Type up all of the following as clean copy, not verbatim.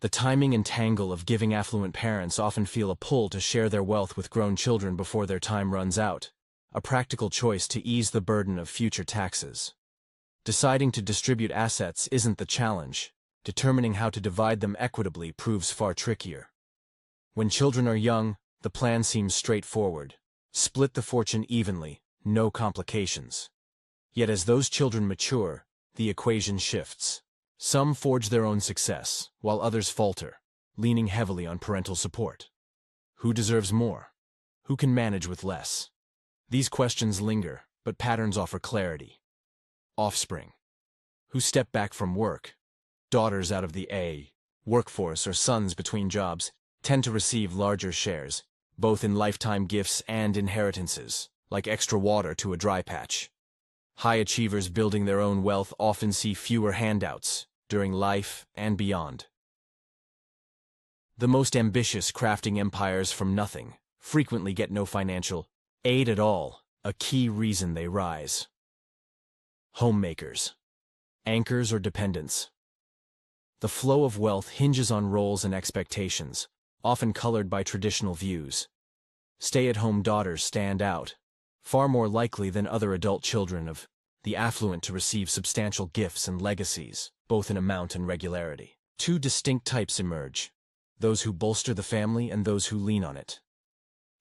The timing and tangle of giving affluent parents often feel a pull to share their wealth with grown children before their time runs out, a practical choice to ease the burden of future taxes. Deciding to distribute assets isn't the challenge. Determining how to divide them equitably proves far trickier. When children are young, the plan seems straightforward. Split the fortune evenly, no complications. Yet as those children mature, the equation shifts. Some forge their own success, while others falter, leaning heavily on parental support. Who deserves more? Who can manage with less? These questions linger, but patterns offer clarity. Offspring. Who step back from work? Daughters out of the workforce or sons between jobs tend to receive larger shares, both in lifetime gifts and inheritances, like extra water to a dry patch. High achievers building their own wealth often see fewer handouts during life and beyond. The most ambitious crafting empires from nothing frequently get no financial aid at all, a key reason they rise. Homemakers. Anchors or dependents. The flow of wealth hinges on roles and expectations, often colored by traditional views. Stay-at-home daughters stand out, far more likely than other adult children of the affluent to receive substantial gifts and legacies, both in amount and regularity. Two distinct types emerge: those who bolster the family and those who lean on it.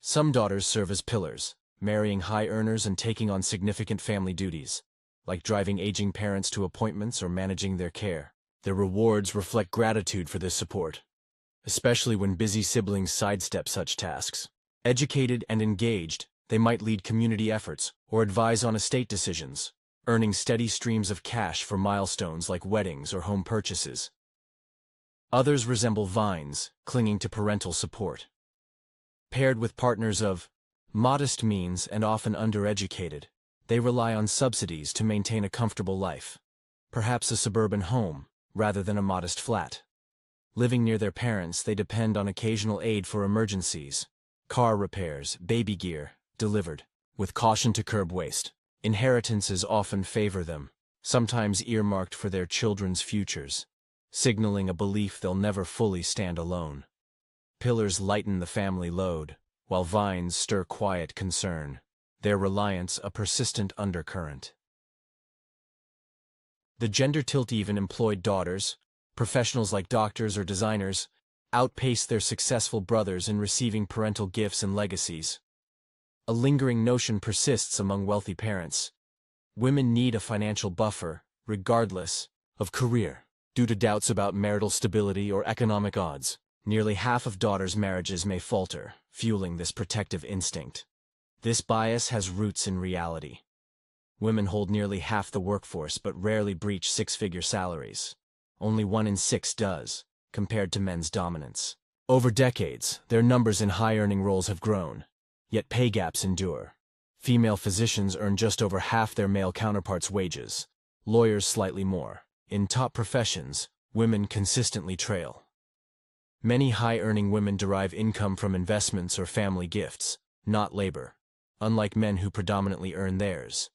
Some daughters serve as pillars, marrying high earners and taking on significant family duties, like driving aging parents to appointments or managing their care. Their rewards reflect gratitude for this support, especially when busy siblings sidestep such tasks. Educated and engaged, they might lead community efforts or advise on estate decisions, earning steady streams of cash for milestones like weddings or home purchases. Others resemble vines, clinging to parental support. Paired with partners of modest means and often undereducated, they rely on subsidies to maintain a comfortable life, perhaps a suburban home rather than a modest flat. Living near their parents, they depend on occasional aid for emergencies, car repairs, baby gear, delivered, with caution to curb waste. Inheritances often favor them, sometimes earmarked for their children's futures, signaling a belief they'll never fully stand alone. Pillars lighten the family load, while vines stir quiet concern, their reliance a persistent undercurrent. The gender tilt: even employed daughters, professionals like doctors or designers, outpace their successful brothers in receiving parental gifts and legacies. A lingering notion persists among wealthy parents. Women need a financial buffer, regardless of career, due to doubts about marital stability or economic odds. Nearly half of daughters' marriages may falter, fueling this protective instinct. This bias has roots in reality. Women hold nearly half the workforce but rarely breach six-figure salaries. Only 1 in 6 does, compared to men's dominance. Over decades, their numbers in high-earning roles have grown, yet pay gaps endure. Female physicians earn just over half their male counterparts' wages, lawyers slightly more. In top professions, women consistently trail. Many high-earning women derive income from investments or family gifts, not labor, unlike men who predominantly earn theirs.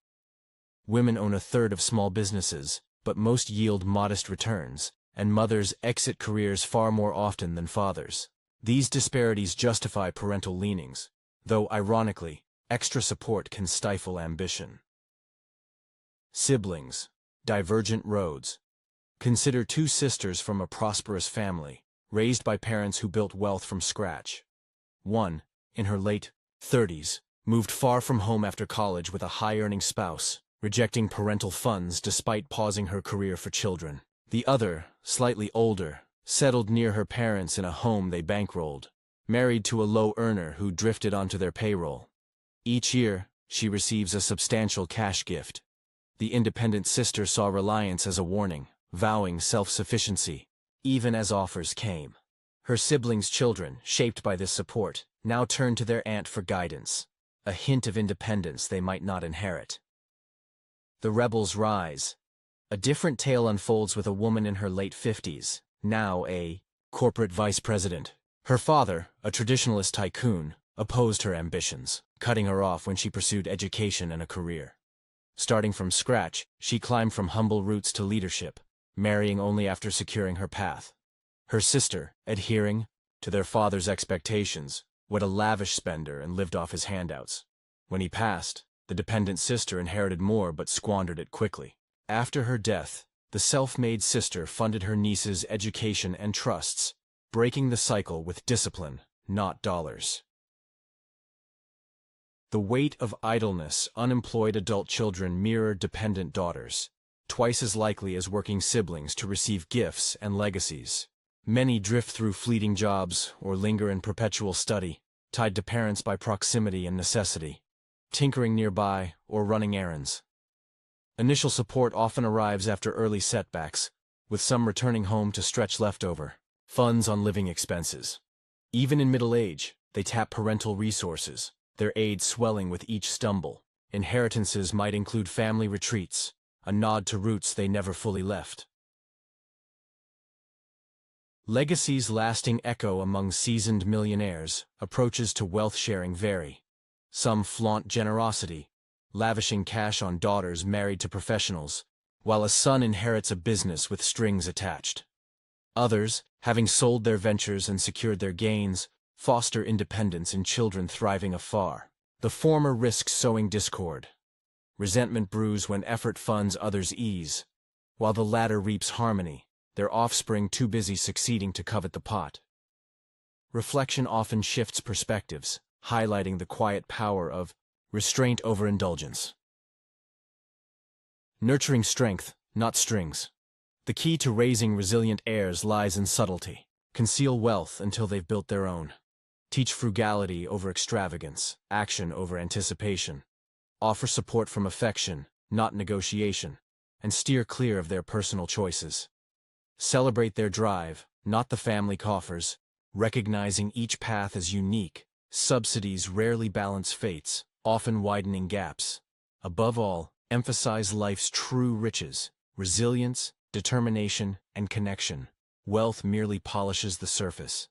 Women own a third of small businesses, but most yield modest returns, and mothers exit careers far more often than fathers. These disparities justify parental leanings, though, ironically, extra support can stifle ambition. Siblings. Divergent roads. Consider two sisters from a prosperous family, raised by parents who built wealth from scratch. One, in her late 30s, moved far from home after college with a high-earning spouse, rejecting parental funds despite pausing her career for children. The other, slightly older, settled near her parents in a home they bankrolled, married to a low earner who drifted onto their payroll. Each year, she receives a substantial cash gift. The independent sister saw reliance as a warning, vowing self-sufficiency, even as offers came. Her siblings' children, shaped by this support, now turn to their aunt for guidance, a hint of independence they might not inherit. The rebels rise. A different tale unfolds with a woman in her late 50s, now a corporate vice president. Her father, a traditionalist tycoon, opposed her ambitions, cutting her off when she pursued education and a career. Starting from scratch, she climbed from humble roots to leadership, marrying only after securing her path. Her sister, adhering to their father's expectations, was a lavish spender and lived off his handouts. When he passed, the dependent sister inherited more but squandered it quickly. After her death, the self-made sister funded her niece's education and trusts, breaking the cycle with discipline, not dollars. The weight of idleness. Unemployed adult children mirror dependent daughters, twice as likely as working siblings to receive gifts and legacies. Many drift through fleeting jobs or linger in perpetual study, tied to parents by proximity and necessity, tinkering nearby or running errands. Initial support often arrives after early setbacks, with some returning home to stretch leftover funds on living expenses. Even in middle age, they tap parental resources, their aid swelling with each stumble. Inheritances might include family retreats, a nod to roots they never fully left. Legacies. Lasting echo among seasoned millionaires. Approaches to wealth sharing vary. Some flaunt generosity, lavishing cash on daughters married to professionals, while a son inherits a business with strings attached. Others, having sold their ventures and secured their gains, foster independence in children thriving afar. The former risks sowing discord. Resentment brews when effort funds others' ease, while the latter reaps harmony, their offspring too busy succeeding to covet the pot. Reflection often shifts perspectives, highlighting the quiet power of restraint over indulgence. Nurturing strength, not strings. The key to raising resilient heirs lies in subtlety. Conceal wealth until they've built their own. Teach frugality over extravagance, action over anticipation. Offer support from affection, not negotiation, and steer clear of their personal choices. Celebrate their drive, not the family coffers, recognizing each path as unique. Subsidies rarely balance fates, often widening gaps. Above all, emphasize life's true riches: resilience, determination, and connection. Wealth merely polishes the surface.